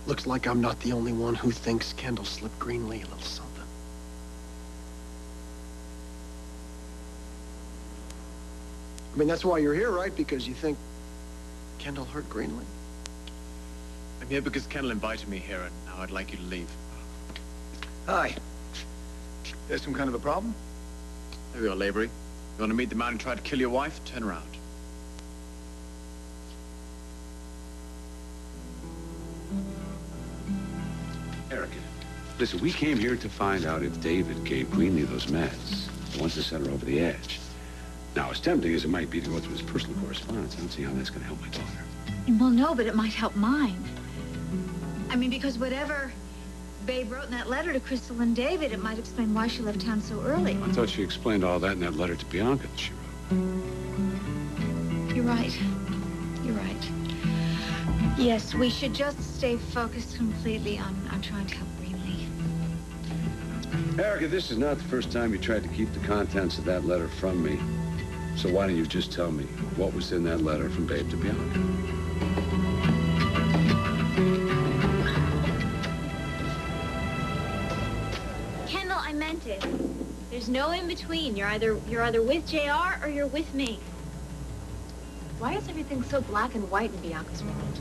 Looks like I'm not the only one who thinks Kendall slipped Greenlee a little something. I mean, that's why you're here, right? Because you think Kendall hurt Greenlee? I'm here because Kendall invited me here, and now I'd like you to leave. Hi. There's some kind of a problem? There we are, Lavery. You want to meet the man who tried to kill your wife? Turn around. Erica, listen, we came here to find out if David gave Greenlee those meds, the ones that sent her over the edge. Now, as tempting as it might be to go through his personal correspondence, I don't see how that's going to help my daughter. Well, no, but it might help mine. I mean, because whatever Babe wrote in that letter to Krystal and David, it might explain why she left town so early. I thought she explained all that in that letter to Bianca that she wrote. You're right. You're right. Yes, we should just stay focused completely on trying to help Greenlee. Erica, this is not the first time you tried to keep the contents of that letter from me. So why don't you just tell me what was in that letter from Babe to Bianca? Kendall, I meant it. There's no in between. You're either with JR or you're with me. Why is everything so black and white in Bianca's world?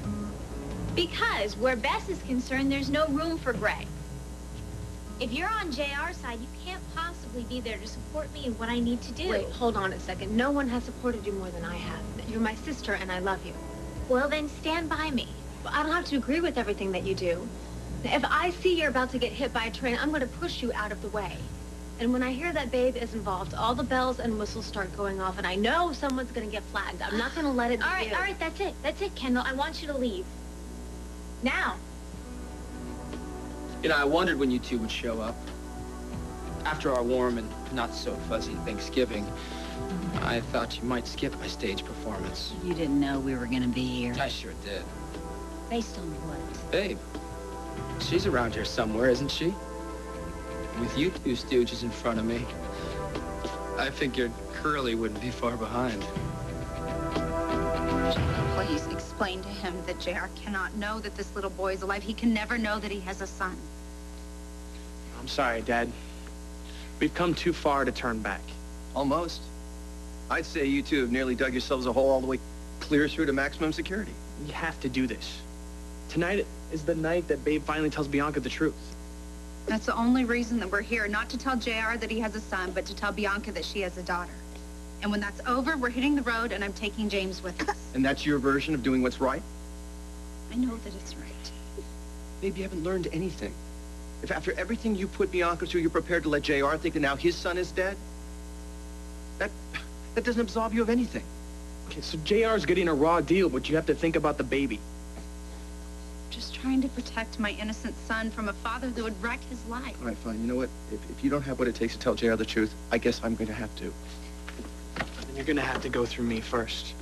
Because where Bess is concerned, there's no room for gray. If you're on JR's side, you can't possibly be there to support me in what I need to do. Wait, hold on a second. No one has supported you more than I have. You're my sister, and I love you. Well, then stand by me. Well, I don't have to agree with everything that you do. If I see you're about to get hit by a train, I'm going to push you out of the way. And when I hear that Babe is involved, all the bells and whistles start going off, and I know someone's going to get flagged. I'm not going to let it be you. All right, that's it. That's it, Kendall. I want you to leave. Now. You know, I wondered when you two would show up. After our warm and not-so-fuzzy Thanksgiving, I thought you might skip my stage performance. You didn't know we were gonna be here. I sure did. Based on what? Babe, she's around here somewhere, isn't she? With you two stooges in front of me, I figured Curly wouldn't be far behind. Please explain to him that JR cannot know that this little boy is alive. He can never know that he has a son. I'm sorry, Dad. We've come too far to turn back. Almost. I'd say you two have nearly dug yourselves a hole all the way clear through to maximum security. We have to do this. Tonight is the night that Babe finally tells Bianca the truth. That's the only reason that we're here, not to tell JR that he has a son, but to tell Bianca that she has a daughter. And when that's over, we're hitting the road, and I'm taking James with us. And that's your version of doing what's right? I know that it's right. Babe, you haven't learned anything. If after everything you put Bianca through, you're prepared to let JR think that now his son is dead, that doesn't absolve you of anything. Okay, so JR's getting a raw deal, but you have to think about the baby. Just trying to protect my innocent son from a father that would wreck his life. All right, fine. You know what? If you don't have what it takes to tell JR the truth, I guess I'm going to have to. Then you're gonna have to go through me first.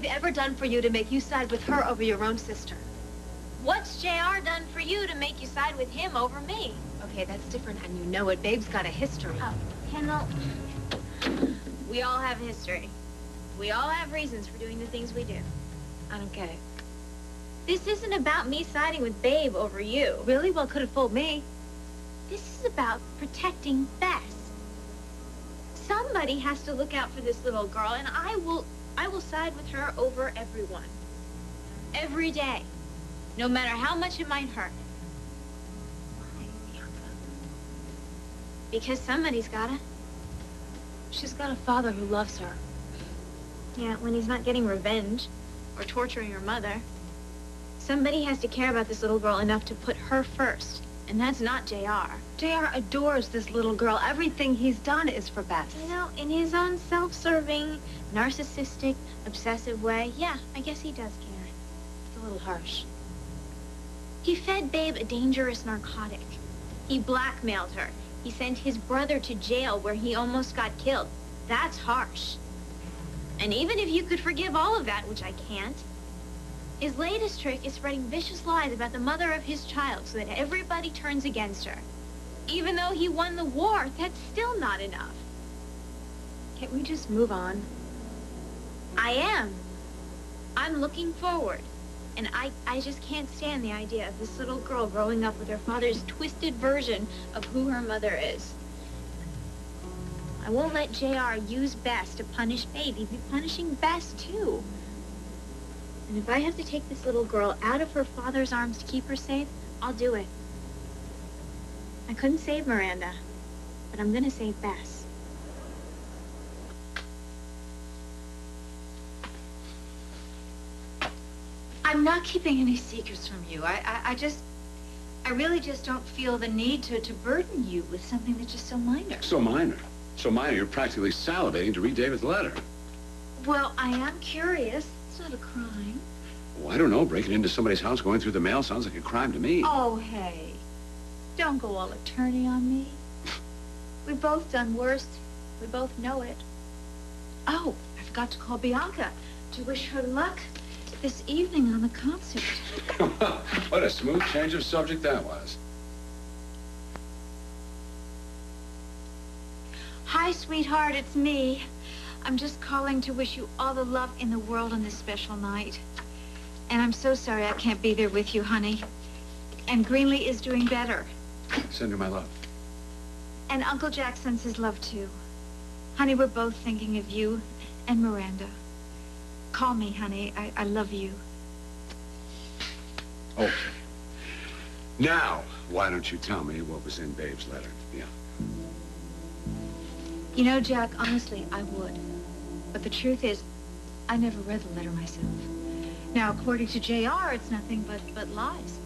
Ever done for you to make you side with her over your own sister? What's JR done for you to make you side with him over me? Okay, that's different, and you know it. Babe's got a history. Oh, Kendall, we all have a history. We all have reasons for doing the things we do. I don't get it. This isn't about me siding with Babe over you. Really? Well, could have fooled me. This is about protecting Bess. Somebody has to look out for this little girl, and I will side with her over everyone. Every day. No matter how much it might hurt. Why, Bianca? Because somebody's gotta. She's got a father who loves her. Yeah, when he's not getting revenge. or torturing her mother. Somebody has to care about this little girl enough to put her first, and that's not JR. JR adores this little girl. Everything he's done is for Bess. You know, in his own self-serving, narcissistic, obsessive way, yeah, I guess he does care. It's a little harsh. He fed Babe a dangerous narcotic. He blackmailed her. He sent his brother to jail where he almost got killed. That's harsh. And even if you could forgive all of that, which I can't, his latest trick is spreading vicious lies about the mother of his child so that everybody turns against her. Even though he won the war, that's still not enough. Can't we just move on? I am. I'm looking forward. And I just can't stand the idea of this little girl growing up with her father's twisted version of who her mother is. I won't let JR use Bess to punish Babe. He'd be punishing Bess, too. And if I have to take this little girl out of her father's arms to keep her safe, I'll do it. I couldn't save Miranda, but I'm gonna save Bess. I'm not keeping any secrets from you. I really just don't feel the need to burden you with something that's just so minor. So minor. So minor, you're practically salivating to read David's letter. Well, I am curious. It's not a crime. Oh, I don't know. Breaking into somebody's house, going through the mail sounds like a crime to me. Oh, hey. Don't go all attorney on me. We've both done worse. We both know it. Oh, I forgot to call Bianca to wish her luck this evening on the concert. What a smooth change of subject that was. Hi, sweetheart, it's me. I'm just calling to wish you all the love in the world on this special night. And I'm so sorry I can't be there with you, honey. And Greenlee is doing better. Send her my love. And Uncle Jack sends his love, too. Honey, we're both thinking of you and Miranda. Call me, honey. I love you. Okay. Now, why don't you tell me what was in Babe's letter? Yeah. You know, Jack, honestly, I would. But the truth is, I never read the letter myself. Now, according to JR, it's nothing but lies.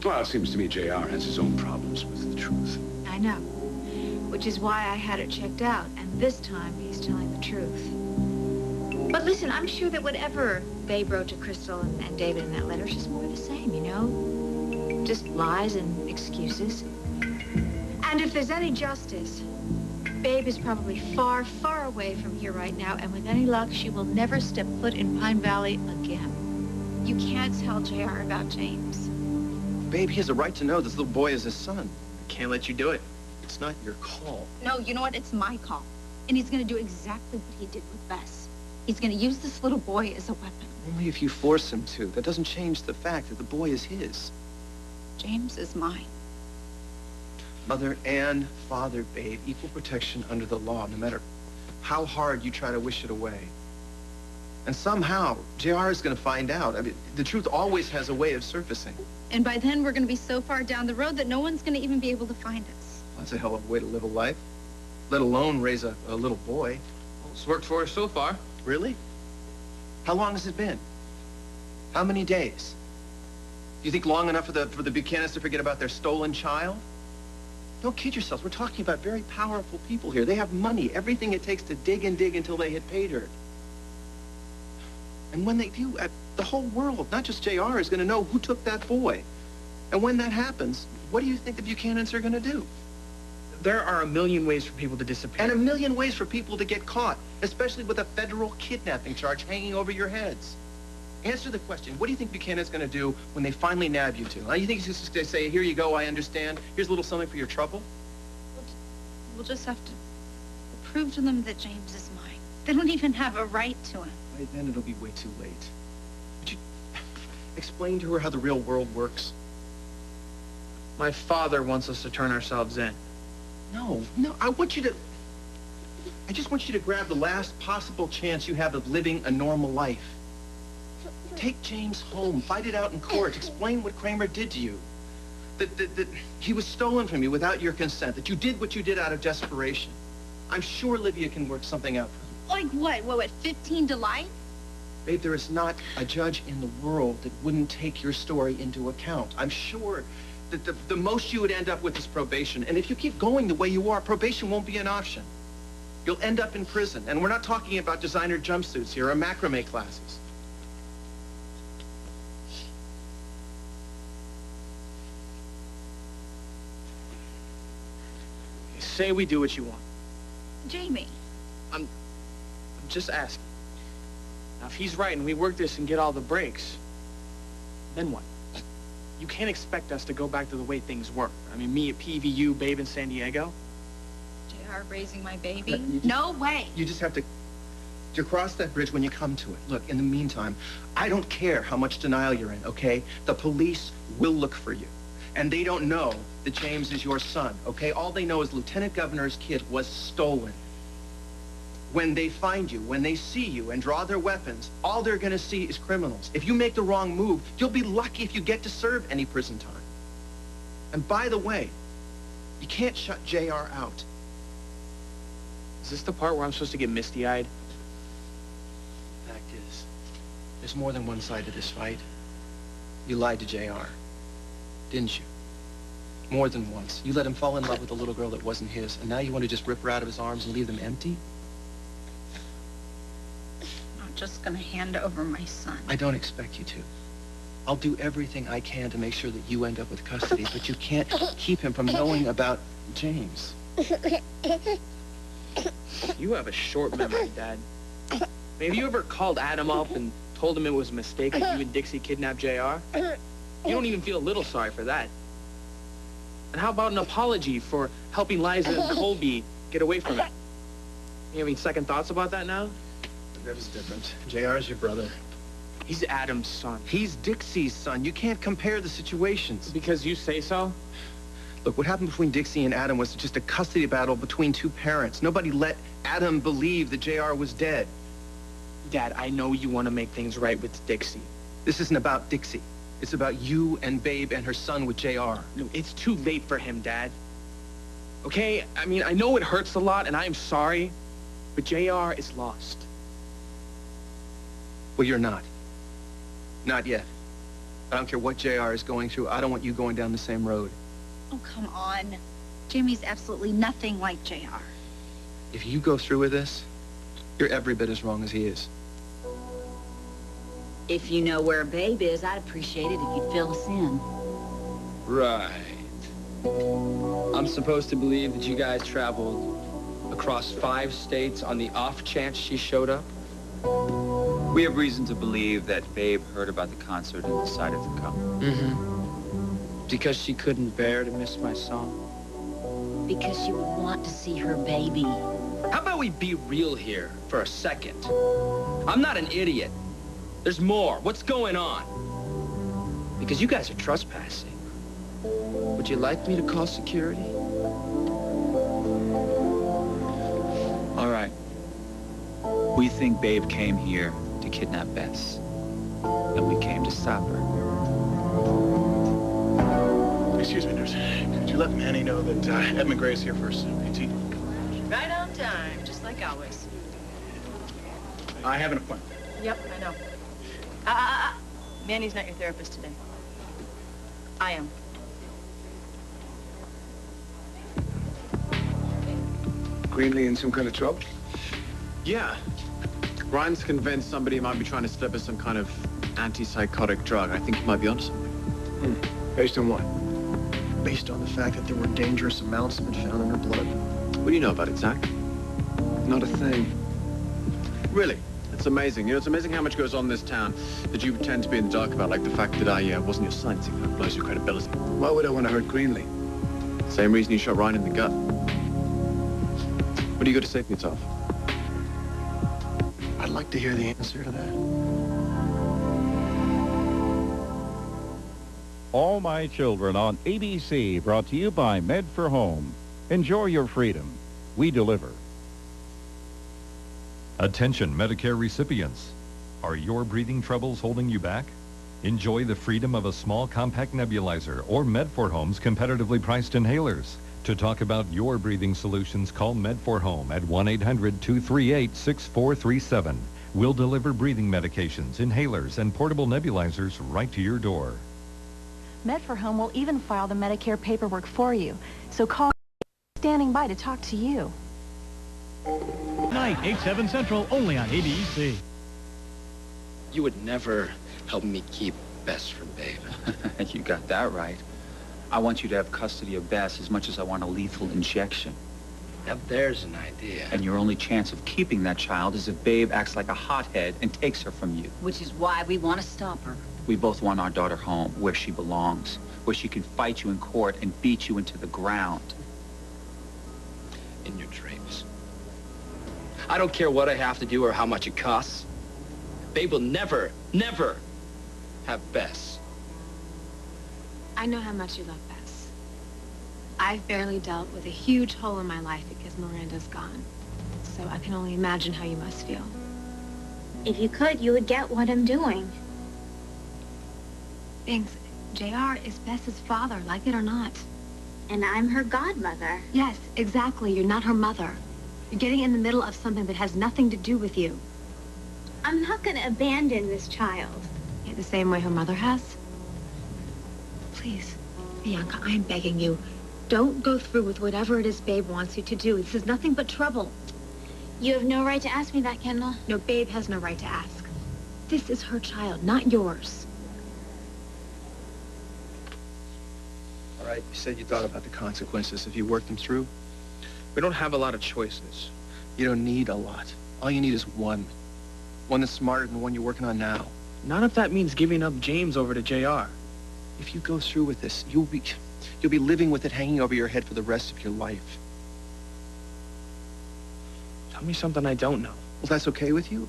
Well, it seems to me JR has his own problems with the truth. I know. Which is why I had it checked out. And this time, he's telling the truth. But listen, I'm sure that whatever Babe wrote to Krystal and David in that letter is just more of the same, you know? Just lies and excuses. And if there's any justice, Babe is probably far, far away from here right now, and with any luck, she will never step foot in Pine Valley again. You can't tell JR about James. Babe, he has a right to know this little boy is his son. I can't let you do it. It's not your call. No, you know what? It's my call. And he's going to do exactly what he did with Bess. He's going to use this little boy as a weapon. Only if you force him to. That doesn't change the fact that the boy is his. James is mine. Mother and father, Babe, equal protection under the law, no matter how hard you try to wish it away. And somehow, JR is going to find out. I mean, the truth always has a way of surfacing. And by then, we're going to be so far down the road that no one's going to even be able to find us. Well, that's a hell of a way to live a life, let alone raise a little boy. Well, it's worked for us so far. Really? How long has it been? How many days? Do you think long enough for the Buchanans to forget about their stolen child? Don't kid yourselves. We're talking about very powerful people here. They have money, everything it takes to dig and dig until they hit pay dirt. And when they do, the whole world, not just JR, is going to know who took that boy. And when that happens, what do you think the Buchanans are going to do? There are a million ways for people to disappear. And a million ways for people to get caught, especially with a federal kidnapping charge hanging over your heads. Answer the question. What do you think Buchanan's going to do when they finally nab you two? You think he's just going to say, here you go, I understand. Here's a little something for your trouble? We'll just have to prove to them that James is mine. They don't even have a right to him. By then it'll be way too late. Would you explain to her how the real world works? My father wants us to turn ourselves in. No, I just want you to grab the last possible chance you have of living a normal life. Take James home, fight it out in court, explain what Kramer did to you. That he was stolen from you without your consent, that you did what you did out of desperation. I'm sure Livia can work something out for you. Like what? What, 15 to life? Babe, there is not a judge in the world that wouldn't take your story into account. I'm sure that the most you would end up with is probation. And if you keep going the way you are, probation won't be an option. You'll end up in prison. And we're not talking about designer jumpsuits here or macrame classes. Say we do what you want. Jamie. I'm just asking. Now, if he's right and we work this and get all the breaks, then what? You can't expect us to go back to the way things were. I mean, me at PVU, Babe in San Diego. JR raising my baby? No way. You just have to cross that bridge when you come to it. Look, in the meantime, I don't care how much denial you're in, okay? The police will look for you. And they don't know that James is your son, okay? All they know is Lieutenant Governor's kid was stolen. When they find you, when they see you and draw their weapons, all they're gonna see is criminals. If you make the wrong move, you'll be lucky if you get to serve any prison time. And by the way, you can't shut JR out. Is this the part where I'm supposed to get misty-eyed? Fact is, there's more than one side to this fight. You lied to JR, didn't you? More than once. You let him fall in love with a little girl that wasn't his, and now you want to just rip her out of his arms and leave them empty? I'm just gonna hand over my son. I don't expect you to. I'll do everything I can to make sure that you end up with custody, but you can't keep him from knowing about James. You have a short memory, Dad. I mean, have you ever called Adam up and told him it was a mistake that you and Dixie kidnapped JR? You don't even feel a little sorry for that. And how about an apology for helping Liza and Colby get away from it? You having second thoughts about that now? That was different. JR's your brother. He's Adam's son. He's Dixie's son. You can't compare the situations. Because you say so? Look, what happened between Dixie and Adam was just a custody battle between two parents. Nobody let Adam believe that JR was dead. Dad, I know you want to make things right with Dixie. This isn't about Dixie. It's about you and Babe and her son with JR. No, it's too late for him, Dad. Okay? I mean, I know it hurts a lot, and I am sorry, but JR is lost. Well, you're not. Not yet. I don't care what JR is going through. I don't want you going down the same road. Oh, come on. Jamie's absolutely nothing like JR. If you go through with this, you're every bit as wrong as he is. If you know where Babe is, I'd appreciate it if you'd fill us in. Right. I'm supposed to believe that you guys traveled across 5 states on the off chance she showed up? We have reason to believe that Babe heard about the concert and decided to come. Mm-hmm. Because she couldn't bear to miss my song? Because she would want to see her baby. How about we be real here for a second? I'm not an idiot. There's more. What's going on? Because you guys are trespassing. Would you like me to call security? All right. We think Babe came here to kidnap Bess. And we came to stop her. Excuse me, nurse. Could you let Manny know that Ed McGray's here first? PT? Right on time, just like always. I have an appointment. Yep, I know. Manny's not your therapist today. I am. Greenlee in some kind of trouble? Yeah. Ryan's convinced somebody might be trying to slip us some kind of antipsychotic drug. I think he might be onto something. Based on what? Based on the fact that there were dangerous amounts that have been found in her blood. What do you know about it, Zach? Not a thing. Really? It's amazing. You know, it's amazing how much goes on in this town that you tend to be in the dark about, like the fact that I wasn't your son. It kind of blows your credibility. Why would I want to hurt Greenlee? Same reason you shot Ryan in the gut. What do you got to say for yourself? I'd like to hear the answer to that. All My Children on ABC, brought to you by Med for Home. Enjoy your freedom. We deliver. Attention Medicare recipients. Are your breathing troubles holding you back? Enjoy the freedom of a small compact nebulizer or Med4Home's competitively priced inhalers. To talk about your breathing solutions, call Med4Home at 1-800-238-6437. We'll deliver breathing medications, inhalers, and portable nebulizers right to your door. Med4Home will even file the Medicare paperwork for you. So call standing by to talk to you. Night, 8/7 Central, only on ABC. You would never help me keep Bess from Babe. You got that right. I want you to have custody of Bess as much as I want a lethal injection. Now there's an idea. And your only chance of keeping that child is if Babe acts like a hothead and takes her from you. Which is why we want to stop her. We both want our daughter home, where she belongs, where she can fight you in court and beat you into the ground. In your dreams. I don't care what I have to do or how much it costs. Babe will never, never have Bess. I know how much you love Bess. I've barely dealt with a huge hole in my life because Miranda's gone. So I can only imagine how you must feel. If you could, you would get what I'm doing. Thanks. JR is Bess's father, like it or not. And I'm her godmother. Yes, exactly. You're not her mother. You're getting in the middle of something that has nothing to do with you. I'm not going to abandon this child. Yeah, the same way her mother has? Please, Bianca, I'm begging you. Don't go through with whatever it is Babe wants you to do. This is nothing but trouble. You have no right to ask me that, Kendall. No, Babe has no right to ask. This is her child, not yours. All right, you said you thought about the consequences. Have you worked them through? We don't have a lot of choices. You don't need a lot. All you need is one. One that's smarter than the one you're working on now. Not if that means giving up James over to JR. If you go through with this, you'll be living with it hanging over your head for the rest of your life. Tell me something I don't know. Well, that's okay with you?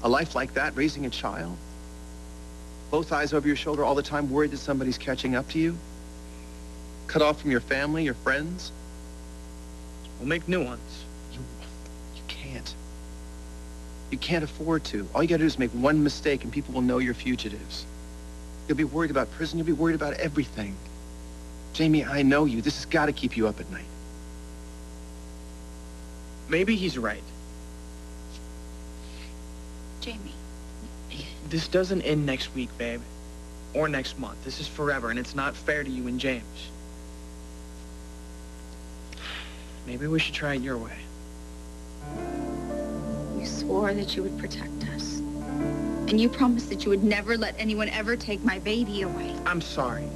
A life like that, raising a child? Both eyes over your shoulder all the time, worried that somebody's catching up to you? Cut off from your family, your friends? We'll make new ones. You can't. You can't afford to. All you gotta do is make one mistake and people will know you're fugitives. You'll be worried about prison. You'll be worried about everything. Jamie, I know you. This has got to keep you up at night. Maybe he's right. Jamie. This doesn't end next week, babe. Or next month. This is forever, and it's not fair to you and James. Maybe we should try it your way. You swore that you would protect us. And you promised that you would never let anyone ever take my baby away. I'm sorry.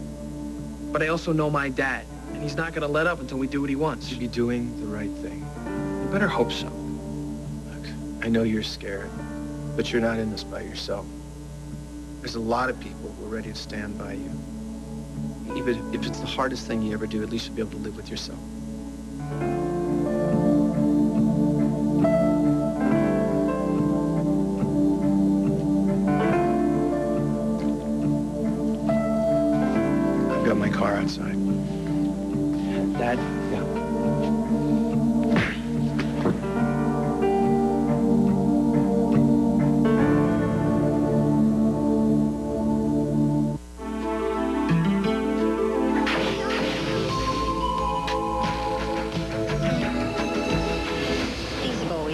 But I also know my dad, and he's not gonna let up until we do what he wants. You'll be doing the right thing. You better hope so. Look, I know you're scared, but you're not in this by yourself. There's a lot of people who are ready to stand by you. Even if it's the hardest thing you ever do, at least you'll be able to live with yourself. I've got my car outside. Dad? Yeah.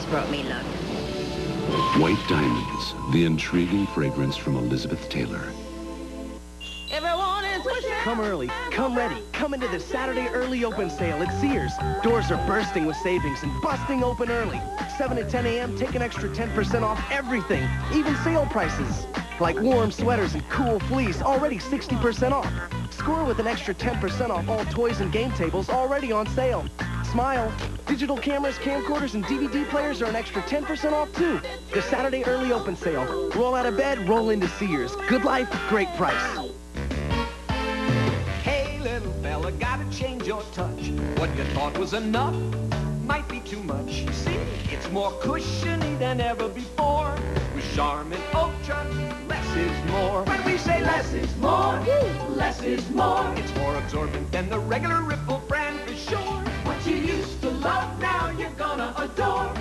Brought me luck. White Diamonds, the intriguing fragrance from Elizabeth Taylor. Everyone is wishing. Come early, come ready, come into the Saturday early open sale at Sears. Doors are bursting with savings and busting open early. 7 to 10 a.m., take an extra 10% off everything, even sale prices. Like warm sweaters and cool fleece, already 60% off. Score with an extra 10% off all toys and game tables already on sale. Smile. Digital cameras, camcorders, and DVD players are an extra 10% off, too. The Saturday early open sale. Roll out of bed, roll into Sears. Good life, great price. Hey, little fella, gotta change your touch. What you thought was enough might be too much. See, it's more cushiony than ever before. With Charmin Ultra, less is more. When we say less is more, less is more. It's more absorbent than the regular Ripple brand for sure. What you used to love, now you're gonna adore.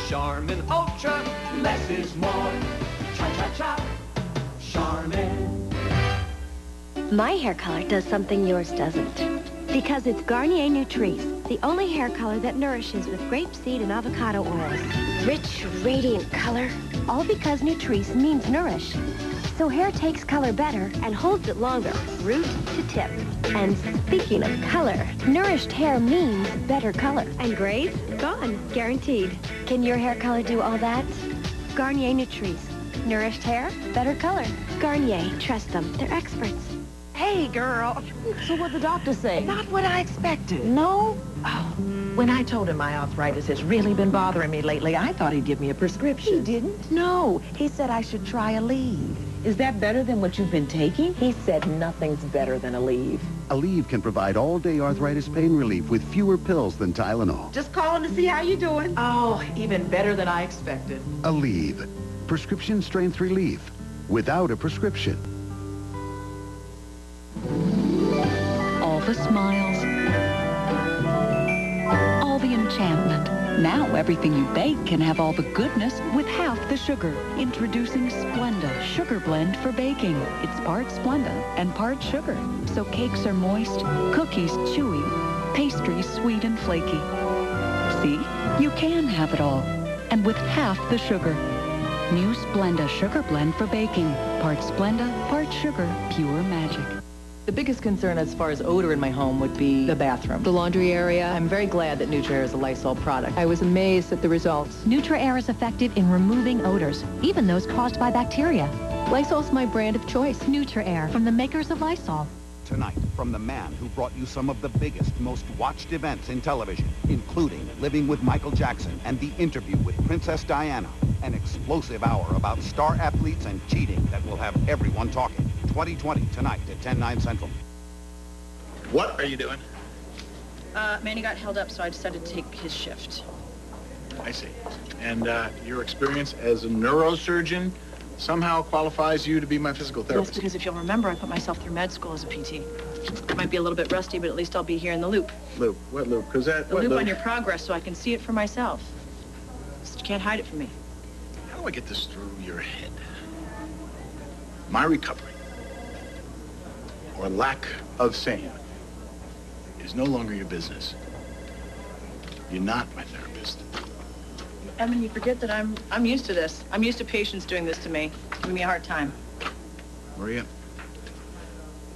Charmin Ultra, less is more. Cha-cha-cha, Charmin. My hair color does something yours doesn't. Because it's Garnier Nutrice, the only hair color that nourishes with grapeseed and avocado oils. Rich, radiant color, All because Nutrice means nourish. So hair takes color better and holds it longer, root to tip. And speaking of color, nourished hair means better color. And grays? Gone. Guaranteed. Can your hair color do all that? Garnier Nutrice. Nourished hair, better color. Garnier, trust them. They're experts. Hey, girl. So what'd the doctor say? Not what I expected. No? Oh, when I told him my arthritis has really been bothering me lately, I thought he'd give me a prescription. He didn't? No. He said I should try a leave. Is that better than what you've been taking? He said nothing's better than a leave. Aleve can provide all-day arthritis pain relief with fewer pills than Tylenol. Just calling to see how you're doing. Oh, even better than I expected. Aleve. Prescription strength relief. Without a prescription. All the smiles. All the enchantment. Now everything you bake can have all the goodness with half the sugar. Introducing Splenda Sugar Blend for baking. It's part Splenda and part sugar. So cakes are moist, cookies chewy, pastries sweet and flaky. See? You can have it all. And with half the sugar. New Splenda Sugar Blend for baking. Part Splenda, part sugar, pure magic. The biggest concern as far as odor in my home would be the bathroom. The laundry area, I'm very glad that NutriAir is a Lysol product. I was amazed at the results. NutriAir is effective in removing odors, even those caused by bacteria. Lysol's my brand of choice. NutriAir, from the makers of Lysol. Tonight, from the man who brought you some of the biggest, most watched events in television, including Living with Michael Jackson and the interview with Princess Diana, an explosive hour about star athletes and cheating that will have everyone talking. 2020 tonight at 10/9 Central. What are you doing? Manny got held up, so I decided to take his shift. I see. And your experience as a neurosurgeon somehow qualifies you to be my physical Yes, therapist. because if you'll remember, I put myself through med school as a PT. Might be a little bit rusty, but at least I'll be here in the loop. Loop? What loop? Because that... The loop on your progress, so I can see it for myself. Just can't hide it from me. How do I get this through your head? My recovery, or lack of same, is no longer your business. You're not my therapist. Evan, you forget that I'm used to this. I'm used to patients doing this to me, giving me a hard time. Maria,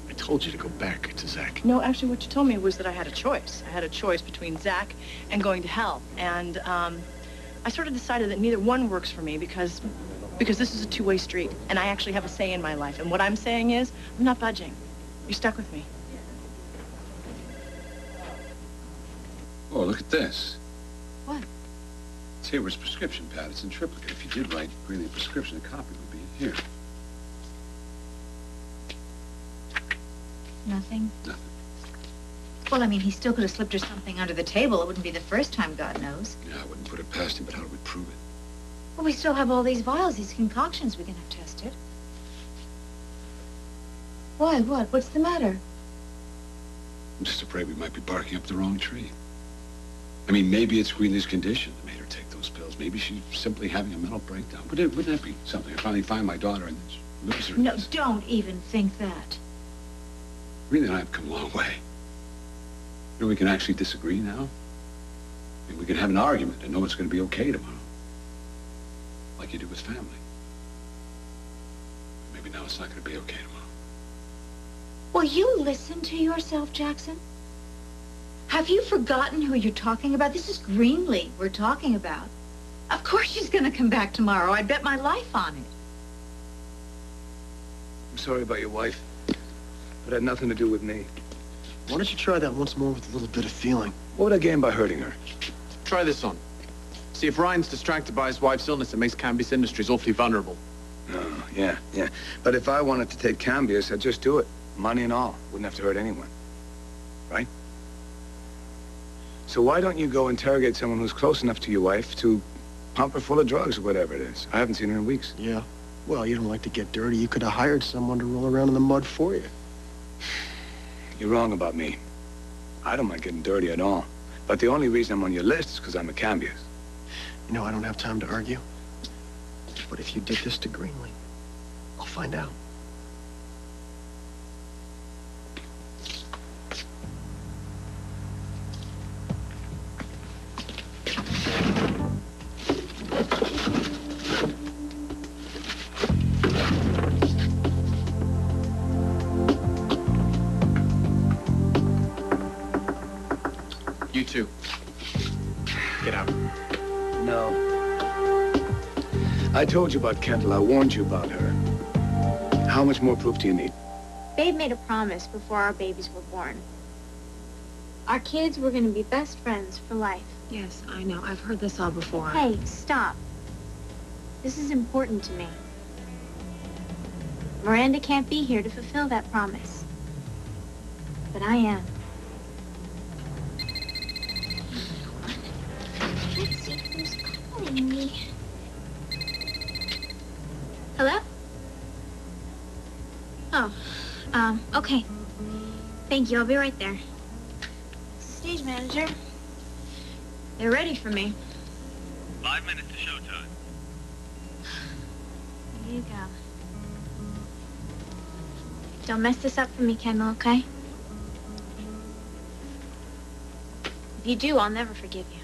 I told you to go back to Zach. No, actually, what you told me was that I had a choice. I had a choice between Zach and going to hell. And I sort of decided that neither one works for me because this is a two-way street, and I actually have a say in my life. And what I'm saying is, I'm not budging. You're stuck with me. Oh, look at this. What? It's Hayward's prescription pad. It's in triplicate. If you did write really a prescription, a copy would be here. Nothing? Nothing. Well, I mean, he still could have slipped her something under the table. It wouldn't be the first time, God knows. Yeah, I wouldn't put it past him, but how do we prove it? Well, we still have all these vials, these concoctions we can have tested. Why? What? What's the matter? I'm just afraid we might be barking up the wrong tree. I mean, maybe it's Greeley's condition that made her take those pills. Maybe she's simply having a mental breakdown. Wouldn't that be something? I finally find my daughter and lose her. No, don't even think that. Greeley and I have come a long way. You know, we can actually disagree now. I mean, we can have an argument and know it's going to be okay tomorrow. Like you do with family. Maybe now it's not going to be okay tomorrow. Will you listen to yourself, Jackson? Have you forgotten who you're talking about? This is Greenlee we're talking about. Of course she's going to come back tomorrow. I'd bet my life on it. I'm sorry about your wife. It had nothing to do with me. Why don't you try that once more with a little bit of feeling? What would I gain by hurting her? Try this on. See, if Ryan's distracted by his wife's illness, it makes Cambius Industries awfully vulnerable. Oh, yeah. But if I wanted to take Cambius, I'd just do it. Money and all. Wouldn't have to hurt anyone. Right? So why don't you go interrogate someone who's close enough to your wife to pump her full of drugs or whatever it is? I haven't seen her in weeks. Yeah. Well, you don't like to get dirty. You could have hired someone to roll around in the mud for you. You're wrong about me. I don't mind getting dirty at all. But the only reason I'm on your list is because I'm a Cambius. You know, I don't have time to argue. But if you did this to Greenlee, I'll find out. Get out. No. I told you about Kendall. I warned you about her. How much more proof do you need? Babe made a promise before our babies were born. Our kids were going to be best friends for life. Yes, I know. I've heard this all before. Hey, stop. This is important to me. Miranda can't be here to fulfill that promise. But I am. Let's see who's calling me. Hello? Oh, okay. Thank you. I'll be right there. Stage manager. They're ready for me. 5 minutes to showtime. There you go. Don't mess this up for me, Kendall, okay? If you do, I'll never forgive you.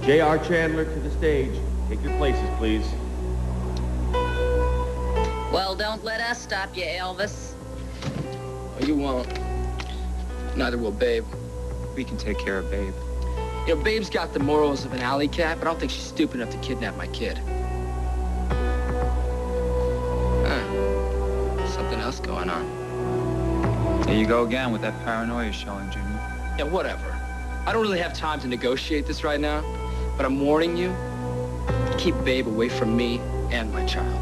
J.R. Chandler to the stage. Take your places, please. Well, don't let us stop you, Elvis. Oh, you won't. Neither will Babe. We can take care of Babe. You know, Babe's got the morals of an alley cat, but I don't think she's stupid enough to kidnap my kid. Something else going on. There you go again with that paranoia showing, Junior. Yeah, whatever. I don't really have time to negotiate this right now, but I'm warning you, keep Babe away from me and my child.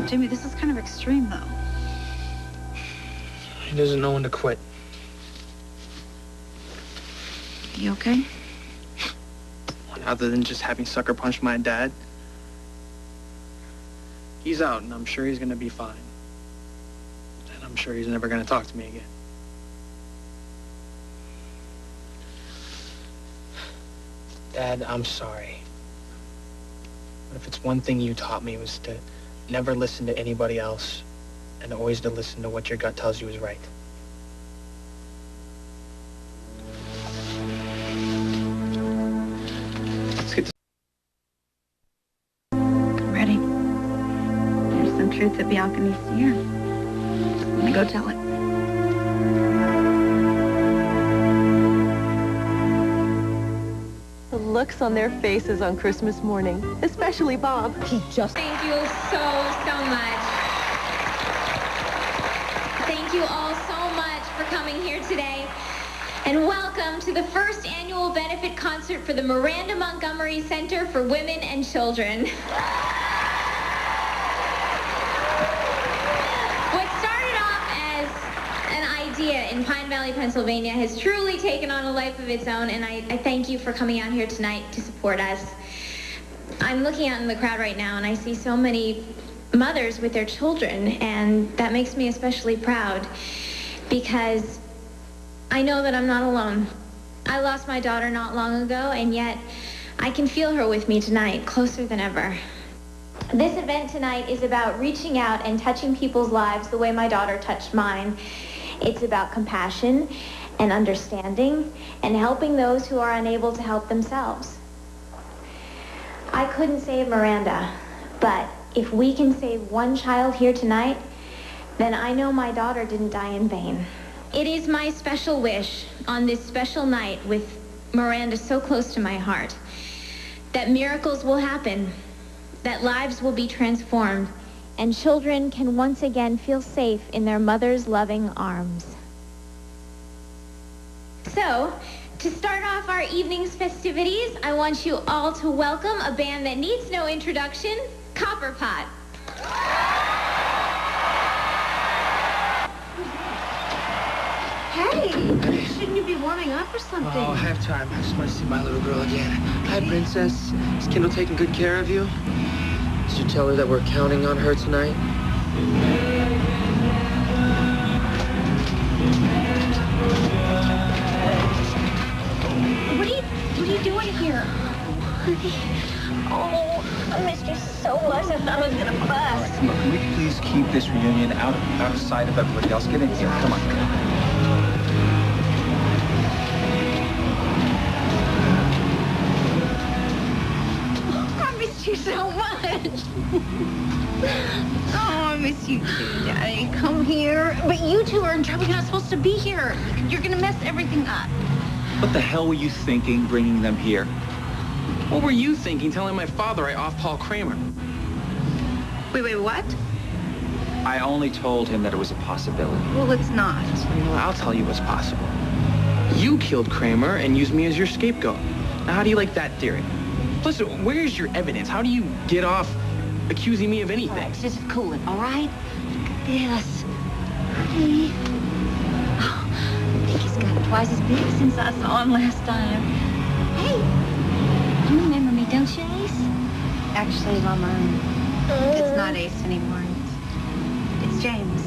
Jimmy, this is kind of extreme, though. He doesn't know when to quit. You okay? Other than just having sucker punched my dad. He's out, and I'm sure he's gonna be fine. And I'm sure he's never gonna talk to me again. Dad, I'm sorry. But if it's one thing you taught me was to never listen to anybody else and always to listen to what your gut tells you is right. Let's get I'm ready. There's some truth that Bianca needs to hear. Let me go tell it. The looks on their faces on Christmas morning, especially Bob. He just... Thank you so much. Thank you all so much for coming here today. And welcome to the first annual benefit concert for the Miranda Montgomery Center for Women and Children. What started off as an idea in Pine Valley, Pennsylvania has truly taken on a life of its own, and I thank you for coming out here tonight to support us. I'm looking out in the crowd right now, and I see so many mothers with their children, and that makes me especially proud because I know that I'm not alone. I lost my daughter not long ago, and yet I can feel her with me tonight, closer than ever. This event tonight is about reaching out and touching people's lives the way my daughter touched mine. It's about compassion and understanding and helping those who are unable to help themselves. I couldn't save Miranda, but if we can save one child here tonight, then I know my daughter didn't die in vain. It is my special wish on this special night with Miranda so close to my heart that miracles will happen, that lives will be transformed, and children can once again feel safe in their mother's loving arms. So, to start off our evening's festivities, I want you all to welcome a band that needs no introduction, Copperpot. Hey, shouldn't you be warming up or something? Oh, halftime. I just want to see my little girl again. Hi, Princess. Is Kendall taking good care of you? Did you tell her that we're counting on her tonight? What are you doing here? Oh, I missed you so much. I thought I was gonna bust. All right, come on. Can we please keep this reunion out of sight of everybody else? Get in here. Come on. so much. Oh, I miss you too, Daddy. Come here. But you two are in trouble. You're not supposed to be here. You're gonna mess everything up. What the hell were you thinking bringing them here? What were you thinking telling my father I off Paul Kramer? Wait, what? I only told him that it was a possibility. Well, it's not. You know, I'll tell you what's possible. You killed Kramer and used me as your scapegoat. Now, how do you like that theory? Plus, where's your evidence? How do you get off accusing me of anything? All right, this is cooling, all right? Look at this. Honey. Oh, I think he's got twice as big since I saw him last time. Hey, you remember me, don't you, Ace? Actually, Mama, it's not Ace anymore. It's James.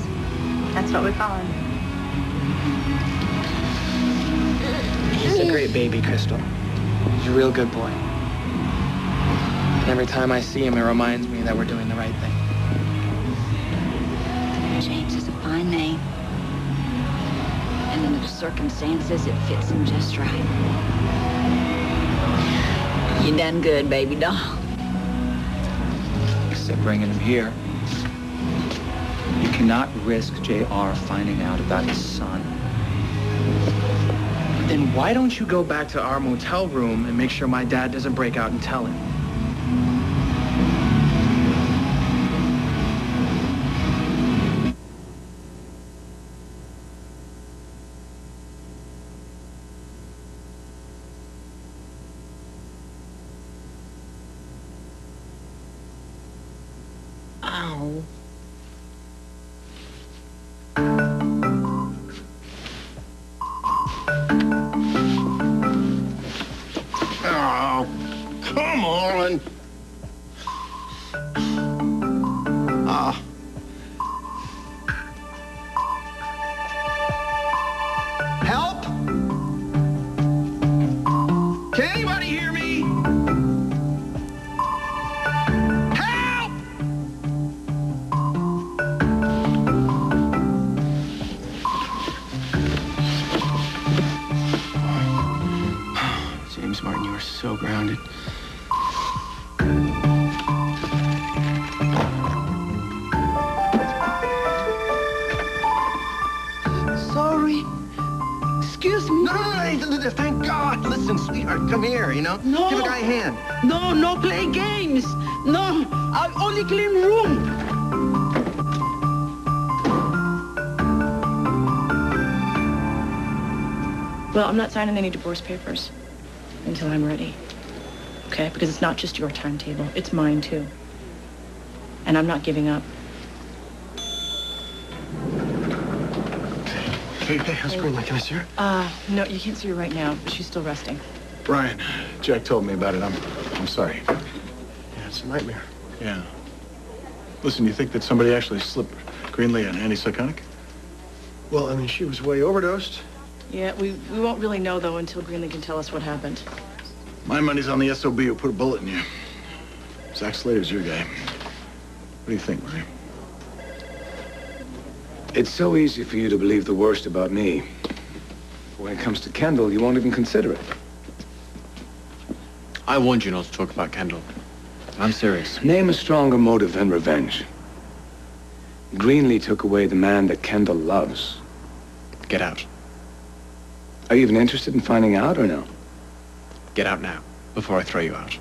That's what we call him. He's a great baby, Krystal. He's a real good boy. And every time I see him, it reminds me that we're doing the right thing. James is a fine name. And under the circumstances, it fits him just right. You done good, baby doll. Except bringing him here. You cannot risk JR finding out about his son. Then why don't you go back to our motel room and make sure my dad doesn't break out and tell him? Ow. Oh, come on. Help? Can anybody hear me? Help! James Martin, you are so grounded. Sorry. Excuse me. No, thank God. Listen, sweetheart, come here, you know? No. Give a guy a hand. No play games. No, I only clean room. Well, I'm not signing any divorce papers until I'm ready. Okay? Because it's not just your timetable. It's mine, too. And I'm not giving up. Hey, how's Greenlight? Can I see her? No, you can't see her right now. She's still resting. Brian, Jack told me about it. I'm sorry. Yeah, it's a nightmare. Yeah. Listen, you think that somebody actually slipped Greenlee an antipsychotic? Well, I mean, she was way overdosed. Yeah, we won't really know, though, until Greenlee can tell us what happened. My money's on the SOB who put a bullet in you. Zach Slater's your guy. What do you think, Brian? It's so easy for you to believe the worst about me. But when it comes to Kendall, you won't even consider it. I warned you not to talk about Kendall. I'm serious. Name a stronger motive than revenge. Greenlee took away the man that Kendall loves. Get out. Are you even interested in finding out or no? Get out now, before I throw you out.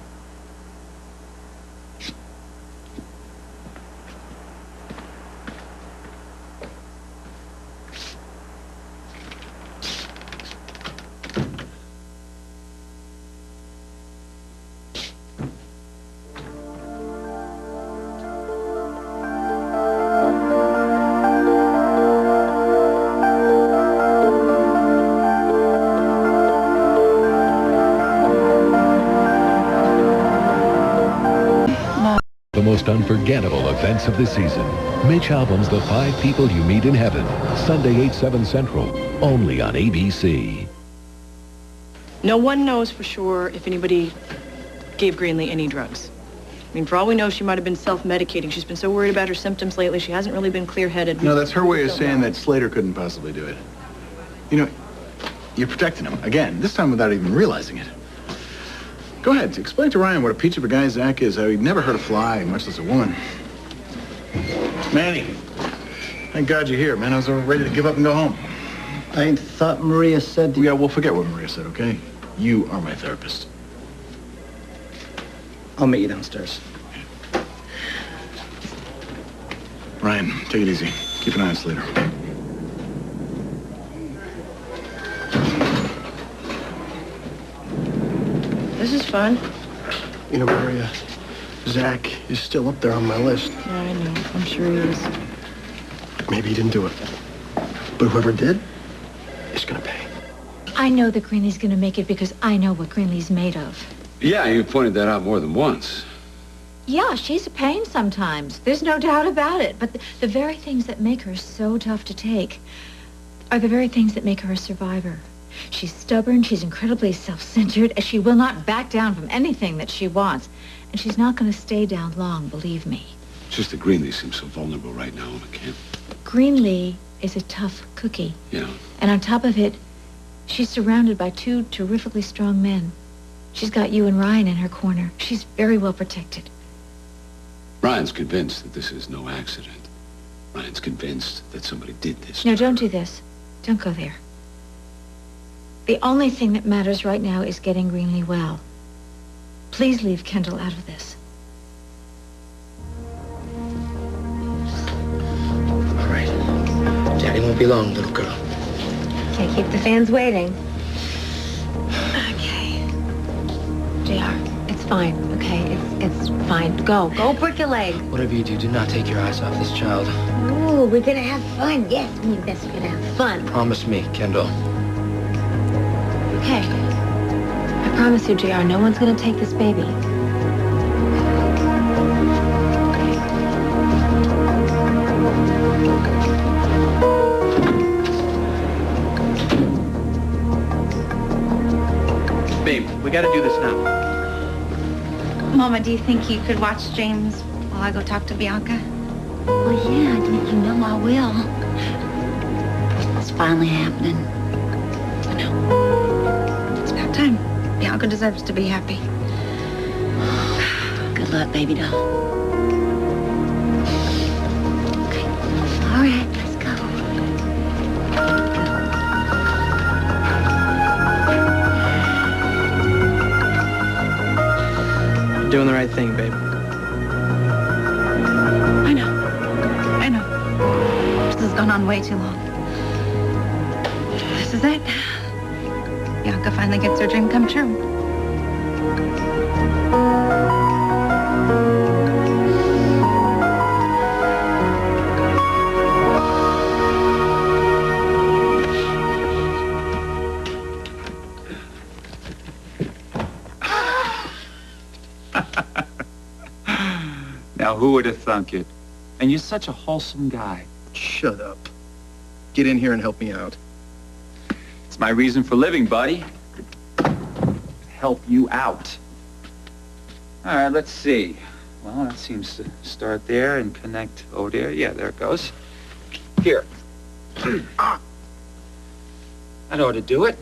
The most unforgettable events of the season. Mitch Albom's The 5 People You Meet in Heaven. Sunday, 8/7 Central. Only on ABC. No one knows for sure if anybody gave Greenlee any drugs. I mean, for all we know, she might have been self-medicating. She's been so worried about her symptoms lately, she hasn't really been clear-headed. No, that's her way of saying that Slater couldn't possibly do it. You know, you're protecting him, again, this time without even realizing it. Go ahead. Explain to Ryan what a peach of a guy Zach is. He'd never hurt a fly, much less a woman. Manny. Thank God you're here, man. I was ready to give up and go home. I thought Maria said... Yeah, well, forget what Maria said, okay? You are my therapist. I'll meet you downstairs. Ryan, take it easy. Keep an eye on Slater. This is fun. You know, Maria, Zach is still up there on my list. Yeah, I know. I'm sure he is. Maybe he didn't do it. But whoever did is gonna pay. I know that Greenlee's gonna make it because I know what Greenlee's made of. Yeah, you pointed that out more than once. Yeah, she's a pain sometimes. There's no doubt about it. But the very things that make her so tough to take are the very things that make her a survivor. She's stubborn, she's incredibly self-centered, and she will not back down from anything that she wants. And she's not going to stay down long, believe me. It's just that Greenlee seems so vulnerable right now, and I can't... Greenlee is a tough cookie. Yeah. And on top of it, she's surrounded by 2 terrifically strong men. She's got you and Ryan in her corner. She's very well protected. Ryan's convinced that this is no accident. Ryan's convinced that somebody did this. No, don't do this. Don't go there. The only thing that matters right now is getting Greenlee well. Please leave Kendall out of this. All right. Daddy won't be long, little girl. Can't keep the fans waiting. Okay. JR, it's fine, okay? It's fine. Go break your leg. Whatever you do not take your eyes off this child. Ooh, we're gonna have fun. Yes, me and Bess are gonna have fun. Promise me, Kendall. Okay. I promise you, JR, no one's gonna take this baby. Babe, we gotta do this now. Mama, do you think you could watch James while I go talk to Bianca? Well, yeah, you know I will. It's finally happening. I know. It's about time. Bianca deserves to be happy. Good luck, baby doll. Okay. All right, let's go. You're doing the right thing, babe. I know. This has gone on way too long. This is it. Bianca finally gets her dream come true. Now, who would have thunk it? And you're such a wholesome guy. Shut up. Get in here and help me out. It's my reason for living, buddy. Help you out. All right, let's see. Well, that seems to start there and connect over there. Yeah, there it goes. Here. That ought to do it.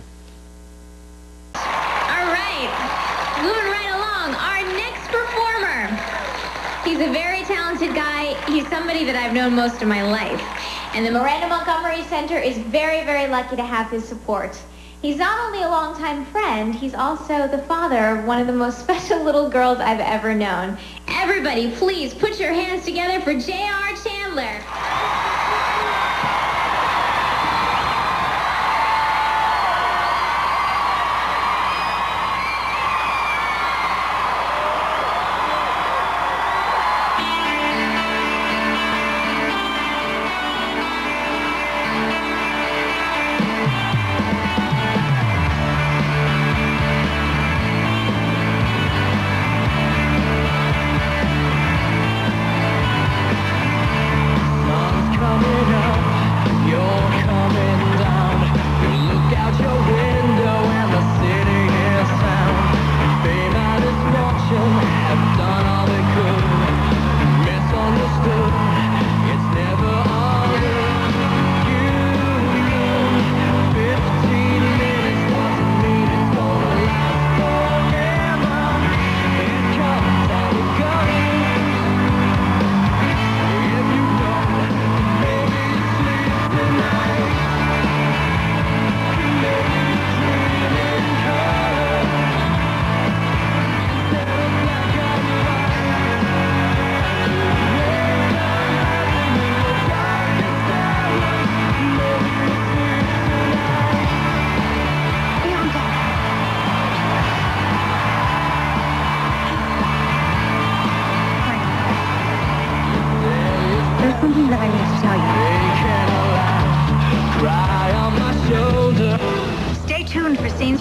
All right, moving right along. Our next performer. He's a very talented guy. He's somebody that I've known most of my life. And the Miranda Montgomery Center is very, very lucky to have his support. He's not only a longtime friend, he's also the father of one of the most special little girls I've ever known. Everybody, please put your hands together for J.R. Chandler.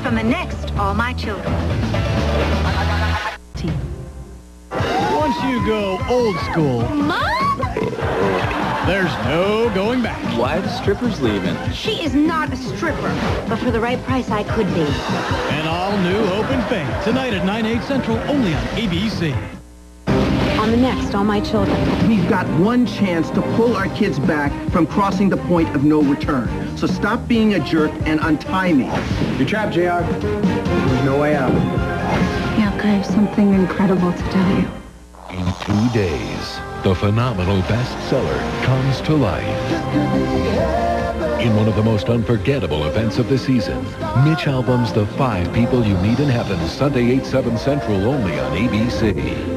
from the next All My Children. Once you go old school, Mom? there's no going back. Why the strippers leaving? She is not a stripper. But for the right price, I could be. An all-new Open Fame, tonight at 9/8 Central, only on ABC. On the next All My Children. We've got one chance to pull our kids back from crossing the point of no return. So stop being a jerk and untie me. You're trapped, JR. There's no way out. Bianca, I have something incredible to tell you. In 2 days, the phenomenal bestseller comes to life. In one of the most unforgettable events of the season, Mitch Albom's The 5 People You Meet in Heaven, Sunday 8/7 Central, only on ABC.